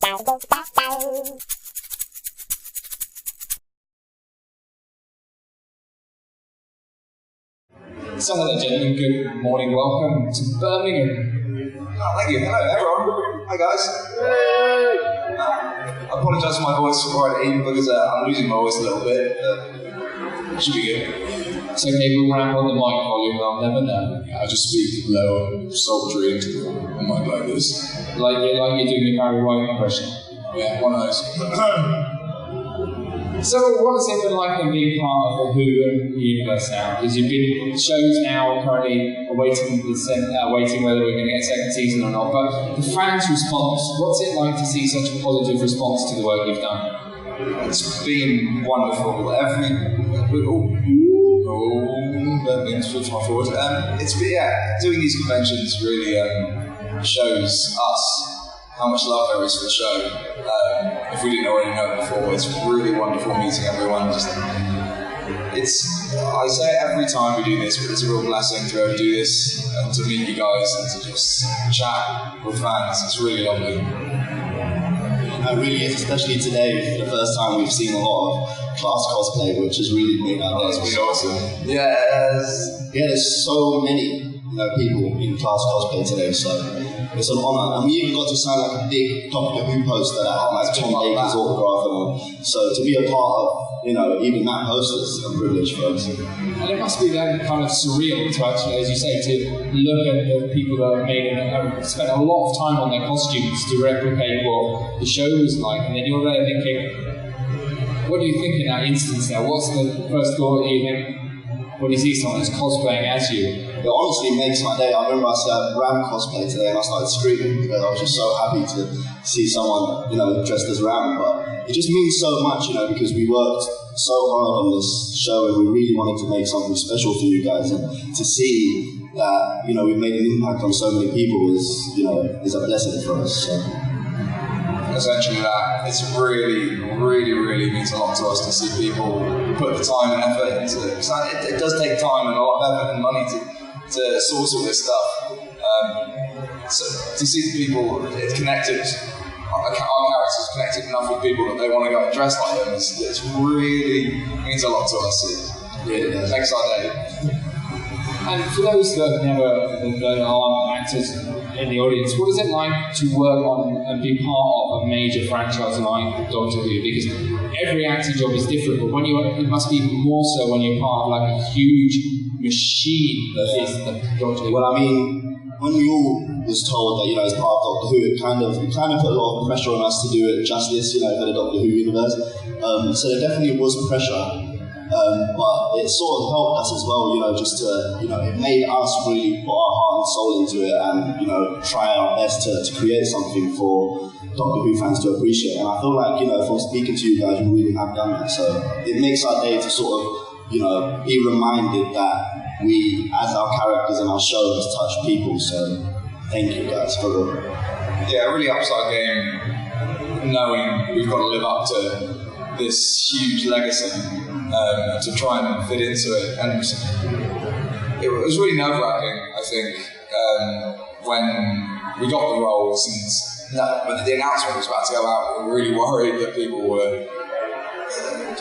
So, hello gentlemen, good morning, welcome to Birmingham. Oh, thank you. Hello everyone. Hi guys. I apologise for my voice before I eat because I'm losing my voice a little bit. It should be good. It's okay, we'll ramp on the mic volume, I'll never know. I just speak low and sultry into the mic like this. Like you're doing your Barry White impression. Yeah, one of those. So what has it been like in being part of the Who and universe now? Because you've been shows now currently awaiting whether we're going to get a second season or not. But the fans' response, what's it like to see such a positive response to the work you've done? It's been wonderful. That means switch my forward. It's been, doing these conventions really shows us how much love there is for the show. If we didn't already know it before, it's really wonderful meeting everyone. I say it every time we do this, but it's a real blessing to be able to do this and to meet you guys and to just chat with fans. It's really lovely. It really is, especially today. For the first time, we've seen a lot of class cosplay, which has really made our days. It's been awesome. Yes. Yeah, there's so many people in class cosplay today, so it's an honour. And we even got to sign like a big Doctor Who poster that had like Tom Baker's autograph and all. So to be a part of, even that poster is a privilege for us. And it must be then kind of surreal to actually, as you say, to look at the people that have made it and spent a lot of time on their costumes to replicate what the show was like, and then you're there thinking, what do you think in that instance now? What's the first thought that you think when you see someone who's cosplaying as you? It honestly makes my day. I remember I said Ram cosplay today and I started screaming because I was just so happy to see someone, dressed as Ram. But it just means so much, because we worked so hard on this show and we really wanted to make something special for you guys. And to see that, we've made an impact on so many people is a blessing for us. So. Essentially that. It's really, really, really means a lot to us to see people put the time and effort into it. It does take time and a lot of effort and money to source all this stuff. So to see the people it's connected, our characters connected enough with people that they want to go and dress like them, it's really means a lot to us. It really does. Makes our day. And for those that aren't actors in the audience, what is it like to work on and be part of a major franchise like Doctor Who? Because every acting job is different, but it must be even more so when you're part of like a huge machine that is the Doctor Who. Well, I mean, when we all was told that, as part of Doctor Who, it kind of put a lot of pressure on us to do it justice, for the Doctor Who universe. So there definitely was pressure. But it sort of helped us as well, just to, it made us really put our heart and soul into it and, try our best to create something for Doctor Who fans to appreciate. And I feel like, from speaking to you guys, we really have done that. So it makes our day to sort of, be reminded that we, as our characters in our show, has touched people. So thank you guys for the... Yeah, it really ups our game, knowing we've got to live up to this huge legacy. To try and fit into it, and it was really nerve-wracking, I think, when we got the roles and when the announcement was about to go out. We were really worried that people were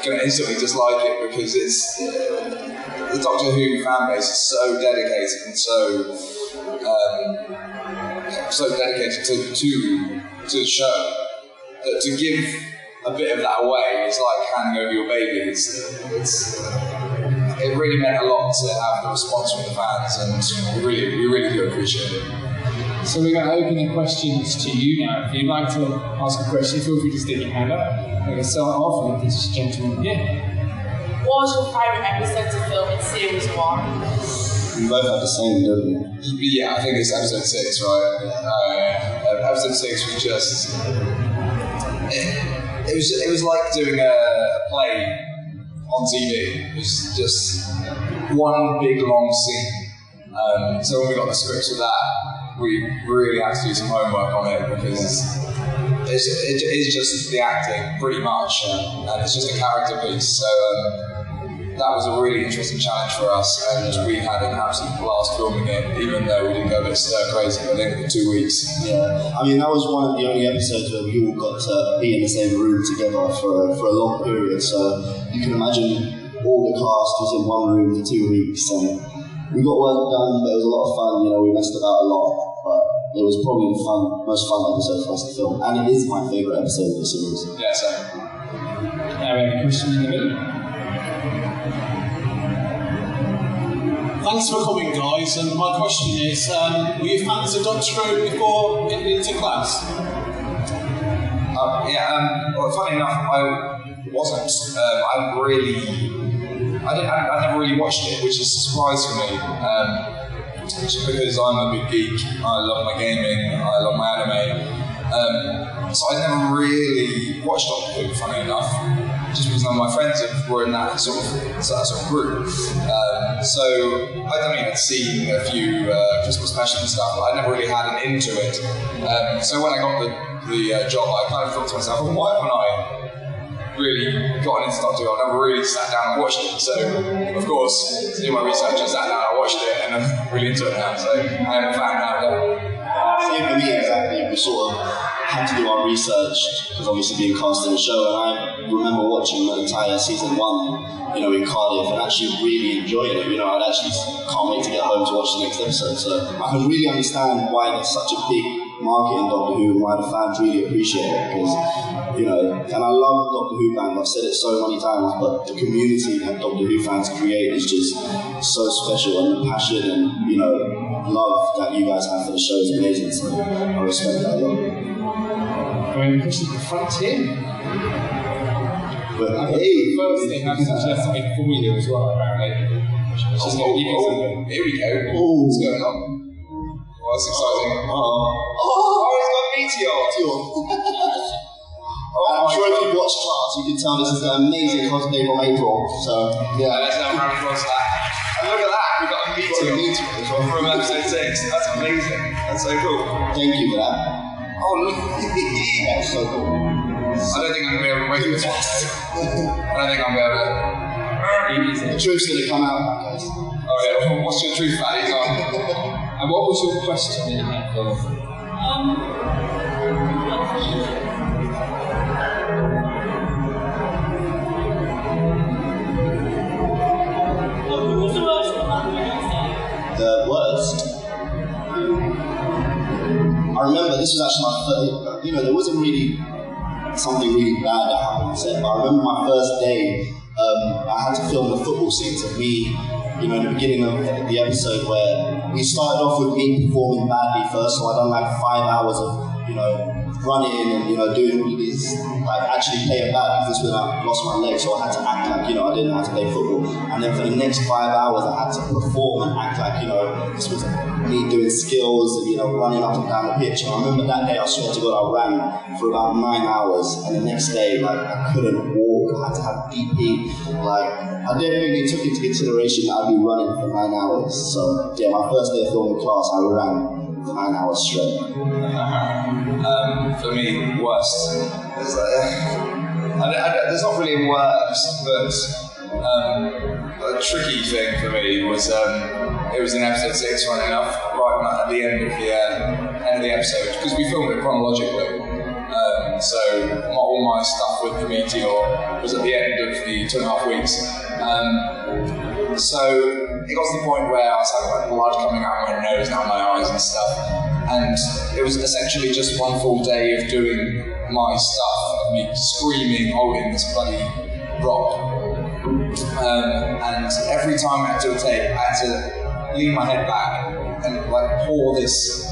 going to instantly dislike it because it's the Doctor Who fan base is so dedicated and so dedicated to the show that to give a bit of that away is like handing over your baby. It really meant a lot to have the response from the fans, and we really do appreciate it. So we're going to open the questions to you now. If you'd like to ask a question, feel free to stick your hand up. I'm going to start off with this gentleman here. What was your favourite episode to film in Series 1? We both have the same, don't we? Yeah, I think it's episode 6, right? Episode 6 was just... It was like doing a play on TV. It was just one big long scene. So when we got the scripts for that, we really had to do some homework on it because it's just the acting pretty much, and it's just a character piece. So that was a really interesting challenge for us, and we had an absolute blast filming it, even though we didn't go a bit stir crazy by the end of the 2 weeks. Yeah, I mean, that was one of the only episodes where we all got to be in the same room together for a long period, so you can imagine all the cast was in one room for 2 weeks, and we got work done, but it was a lot of fun, you know, we messed about a lot, but it was probably the most fun episode for us to film, and it is my favourite episode of the series. Yeah, same. We have a question in the middle. Thanks for coming, guys. And my question is, were you fans of Doctor Who before getting into class? Well, funny enough, I wasn't. I never really watched it, which is a surprise for me. Just because I'm a big geek, I love my gaming, I love my anime. So I never really watched Doctor Who, funny enough. Just because none of my friends were in that sort of group. So I'd seen a few Christmas specials and stuff, but I never really had an into it. So when I got the job, I kind of thought to myself, well, why haven't I really gotten into Doctor Who? I never really sat down and watched it. So, of course, to do my research, I sat down, I watched it, and I'm really into it now. So I am a fan now. Same for me, exactly. We sort of had to do our research, because obviously being cast in the show, and I remember watching the entire season 1, you know, in Cardiff, and actually really enjoying it. You know, I'd actually can't wait to get home to watch the next episode. So I can really understand why there's such a big market in Doctor Who and why the fans really appreciate it, because, you know, and I love Doctor Who fans, I've said it so many times, but the community that Doctor Who fans create is just so special, and the passion and, you know, love that you guys have for the show is amazing, so I respect that a lot. I mean, push at the front here. But The first thing I've suggested something for you as well, apparently. She's going to give you something. Here we go. Ooh. What's going on? Oh, that's exciting. oh, it's got Meteor. I'm sure if you watch Class, you can tell this is an amazing cosplay from April, so Yeah, let's have a round of applause for that. And look at that, we've got a Meteor from episode 6. That's amazing. That's so cool. thank you for that. Oh, look. That's so cool. I don't think I'm going to be able to wait for this one. I don't think I'm going to be able to. The truth's going to come out, guys. Oh yeah, what's your truth values on? And what was your question that you had for Who was the worst one? The worst. I remember this was actually my first, you know, there wasn't really something really bad that happened on set, but I remember my first day, I had to film the football scenes of me, you know, in the beginning of the episode where we started off with me performing badly first, so I done like 5 hours of, you know, running and, you know, doing all these, like actually playing bad because when I lost my leg, so I had to act like, you know, I didn't know how to play football. And then for the next 5 hours, I had to perform and act like, you know, this was me doing skills and, you know, running up and down the pitch. And I remember that day, I swear to God, I ran for about 9 hours, and the next day, like, I couldn't walk, I had to have BP. Like, I didn't really took into consideration that I'd be running for 9 hours. So, yeah, my first day of filming Class, I ran for 9 hours straight. For me, worst. There's not really a worst, but a tricky thing for me was it was in episode 6 running up right at the end of the episode, because we filmed it chronologically. So all my stuff with the Meteor was at the end of the 2.5 weeks. So it got to the point where I was having like blood coming out of my nose, down my eyes and stuff. And it was essentially just one full day of doing my stuff, of me screaming, holding this bloody rock. And every time I had to do a take, I had to lean my head back and like pour this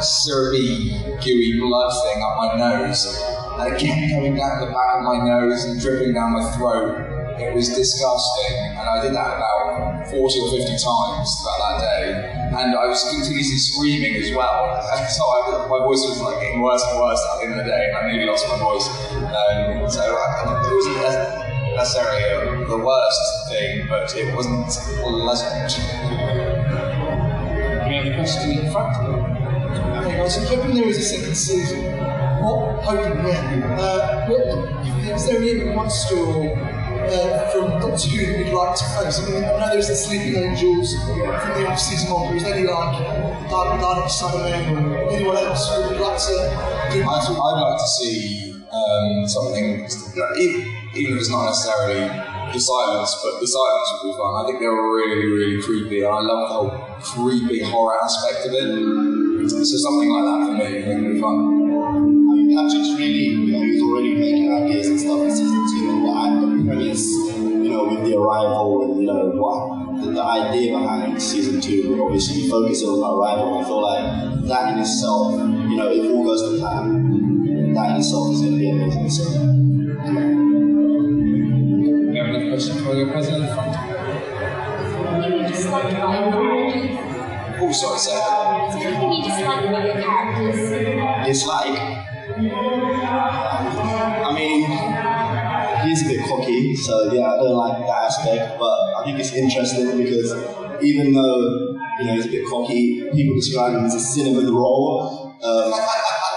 syrupy, gooey blood thing up my nose. And it kept coming down the back of my nose and dripping down my throat. It was disgusting, and I did that about 40 or 50 times throughout that day, and I was continuously screaming as well, and so my voice was like getting worse and worse at the end of the day, and I nearly lost my voice. So it wasn't necessarily the worst thing, but it wasn't pleasant. We have a question in front. Okay, guys, I'm hoping there is a second season. What hoping when? Is there any monster or from Doctor Who that we'd like to focus? I mean, I know there's the Sleeping Angels from the off-season one, but is there any like Dalek Cybermen or anyone else who would like to do? I'd like to see something, even if it's not necessarily the silence, but the silence would be fun. I think they were really, really creepy, and I love the whole creepy horror aspect of it. So something like that for me, I think would be fun. I mean, Patrick's really, he's already making ideas and stuff in season 2, and the premise, with the arrival and, what the idea behind season 2 would obviously be focusing on the arrival. I feel like that in itself, if all goes to plan, that in itself is going to be amazing. So, We have another question for the president in front. What do you dislike about your characters? Oh, sorry, say that. What do you dislike about your characters? dislike. I mean, he's a bit cocky, so yeah, I don't like that aspect, but I think it's interesting because even though, he's a bit cocky, people describe him as a cinnamon roll,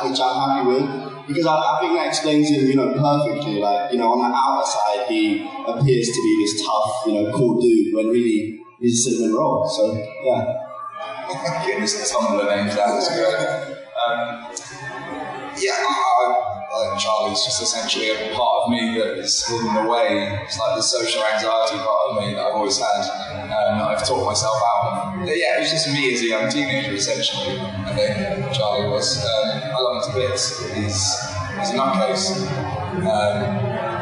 which I'm happy with. Because I think that explains him, perfectly. Like, on the outside, he appears to be this tough, cool dude, when really he's a cinnamon roll. So, yeah. Getting this Tumblr names out is good. I think Charlie's just essentially a part of me that is hidden away. It's like the social anxiety part of me that I've always had, that I've taught myself out of. But yeah, it was just me as a young teenager, essentially. I think Charlie was. I love him to bits. He's a nutcase.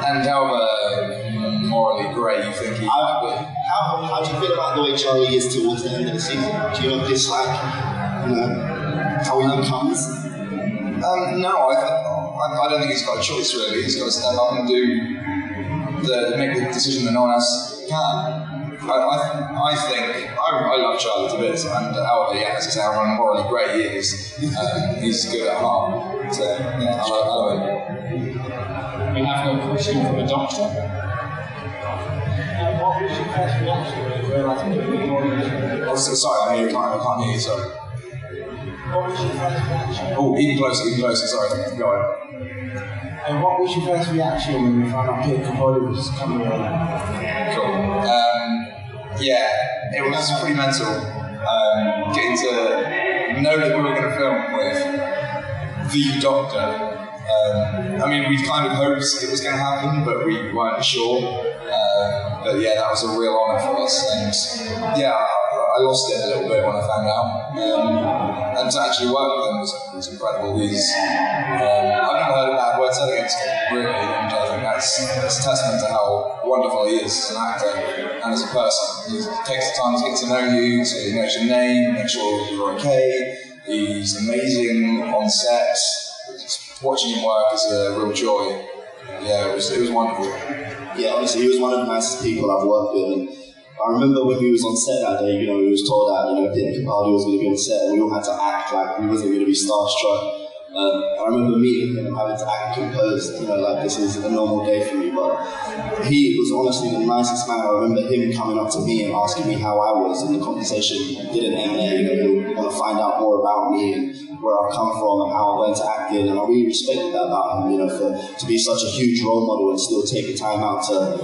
And however morally grey you think he might be. How do you feel about the way Charlie is towards the end of the season? Do you not dislike, how he comes? No, I don't think he's got a choice really. He's got to step up and make the decision that no one else can. I think I love Charlie to bits, and however, as I say, how morally great he is, he's good at heart. So yeah, I love him. We have a question from a doctor. What was your first reaction when you realised what you were doing? Oh, sorry, I can't hear you, sorry. What was your first reaction? Oh, even closer, sorry. Go on. And what was your first reaction when you found out Peter Capaldi was coming on? Cool. It was pretty mental. Getting to know that we were going to film with the Doctor. We'd kind of hoped it was going to happen, but we weren't sure. But yeah, that was a real honour for us, and yeah, I lost it a little bit when I found out. And to actually work with him was incredible. I've never heard a bad word said against him, really, and I think that's a testament to how wonderful he is as an actor and as a person. He takes the time to get to know you, so he knows your name, make sure you're okay. He's amazing on set. Watching him work is a real joy. Yeah, it was wonderful. Yeah, honestly, he was one of the nicest people I've worked with. And I remember when we was on set that day, we was told that, Peter Capaldi was going to be on set, and we all had to act like we wasn't going to be starstruck. I remember meeting him and having to act composed, like this is a normal day for me, but he was honestly the nicest man. I remember him coming up to me and asking me how I was, and the conversation didn't end there. He want to find out more about me and where I've come from and how I went to acting, and I really respected that about him, to be such a huge role model and still take the time out to,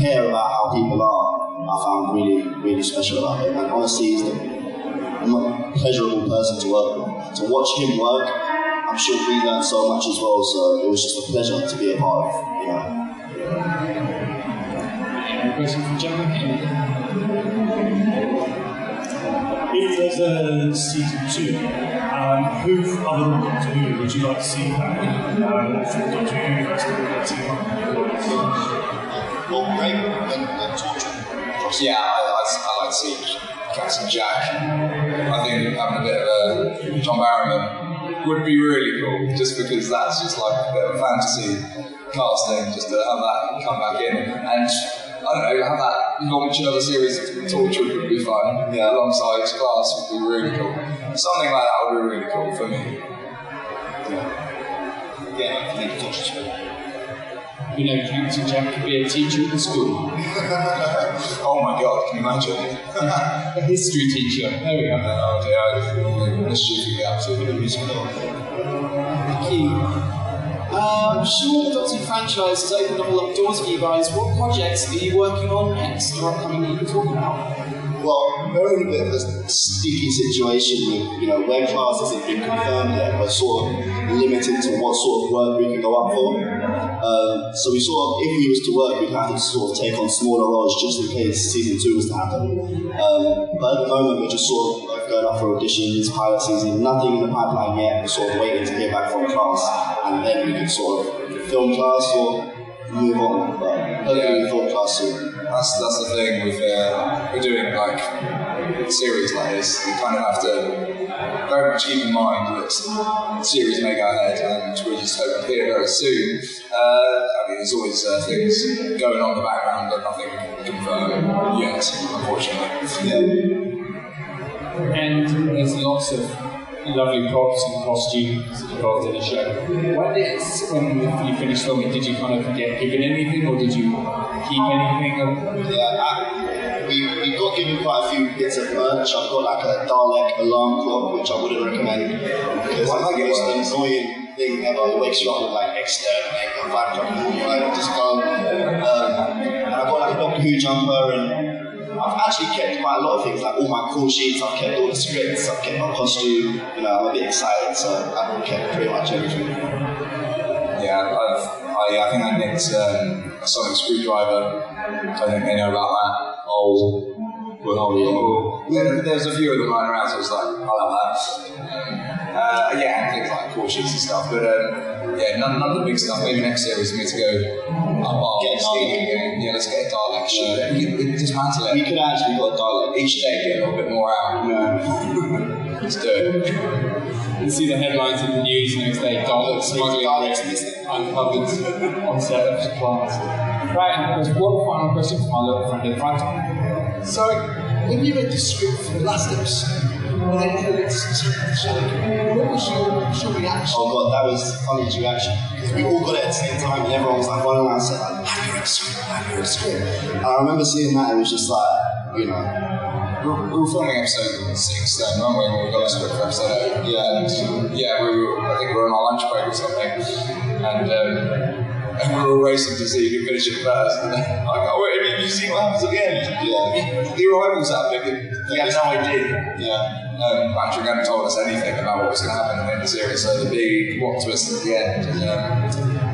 care about how people are. I found really, really special about him, and honestly, he's the most pleasurable person to work with. To watch him work, I'm sure we learned so much as well, so it was just a pleasure to be a part of, Any question from Gemma? If there's a season 2, who other than Doctor Who would you like to see back from Doctor Who universe that would like to see back? Well, great, and torture. Yeah, I like to see Captain Jack. I think having a bit of a John Barrowman would be really cool, just because that's just like a bit of a fantasy casting, just to have that come back in. And I don't know, have that launch another series of Torture would be fun. Yeah, alongside Class would be really cool. Something like that would be really cool for me. Yeah, I think Torture's good. Captain Jack could be a teacher at the school. Oh my god, can you imagine? A history teacher. There we go. Oh dear, mischief you get up to. Thank you. Sure, the Doctor Who franchise has opened all up doors for you guys. What projects are you working on next or upcoming that you can talk about? Well, we're in a bit of a sticky situation with, where class hasn't been confirmed yet. We're sort of limited to what sort of work we can go up for. So we sort of, if we was to work, we'd have to sort of take on smaller roles just in case season 2 was to happen. But at the moment, we're just sort of going up for auditions, pilot season, nothing in the pipeline yet. We're sort of waiting to hear back from class, and then we can sort of film class or move on. But hopefully we film class soon. That's the thing with we're doing like series like this. You kind of have to very much keep in mind that the series may go ahead, and we just hope to hear very soon. There's always things going on in the background, but nothing confirmed yet, unfortunately. And there's lots of lovely props and costumes involved in the show. When you finished filming, did you kind of get given anything, or did you keep anything? We got given quite a few bits of merch. I've got like a Dalek alarm clock, which I wouldn't recommend because it's the most annoying thing ever. It wakes you up with like exterminate at 5 o'clock in the morning, like just go. And I've got like a Doctor Who jumper, and I've actually kept quite a lot of things, like all my call sheets, I've kept all the scripts, I've kept my costume, I'm a bit excited, so I've kept pretty much everything. Yeah, I think I nicked a sonic screwdriver. I think they know about that. There's a few of them lying around, so I was like, I'll have that. And things like call sheets and stuff, but none of the big stuff. Maybe next year is me to go let's get a Dalek shoot. Dismantle it. We could actually got a Dalek. Each day get a little bit more out. Let's do it. You see the headlines in the news next day, Dalek smuggling uncovered on set of class. Right, and there's one final question from our little friend in front. So, when you read the script for the last episode, when they heard it, what was your reaction? Oh god, that was the funniest reaction. Because we all got it at the same time, and everyone was like running around saying, like, have you read the script? And I remember seeing that, and it was just like, We were filming episode 6 then, weren't we? When we got the script for episode 8. I think we were on our lunch break or something, and we were racing to see who finished it first. And then I go, wait, have you seen what happens at the end? The arrival's happening, we had no idea. Patrick hadn't told us anything about what was going to happen in the series, so the big plot twist at the end.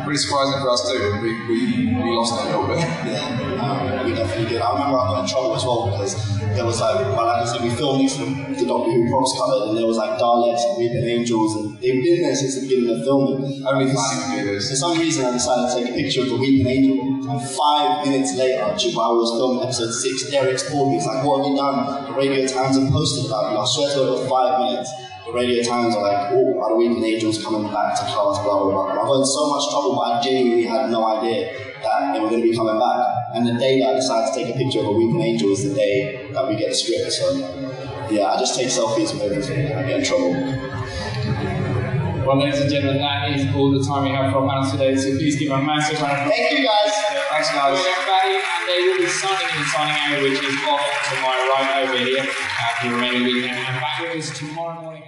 Pretty surprising for us too. We lost it a little bit. We definitely did. I remember I got in trouble as well because there was like I said, we filmed these from the Doctor Who props cupboard, and there was like Daleks and Weeping Angels, and they've been there since the beginning of filming. Only planning to do this. For some reason, I decided to take a picture of the Weeping Angel, and 5 minutes later, while I was filming episode 6, Derek's called me. He's like, "What have you done? The Radio Times have posted about you." I swear to God, it was 5 minutes. The Radio Times are like, "Oh, are the Weeping Angels coming back to class?" Blah blah blah. I got in so much trouble, but I genuinely had no idea that they were going to be coming back. And the day that I decided to take a picture of a Weeping Angel is the day that we get the script. So I just take selfies with everything. I get in trouble. Well, ladies and gentlemen, that is all the time we have for our panel today. So please give a massive round of applause. Thank you, guys. Thanks, guys. Fady, and they will be signing in the signing area, which is off to my right over here for the remaining weekend. And back with us tomorrow morning.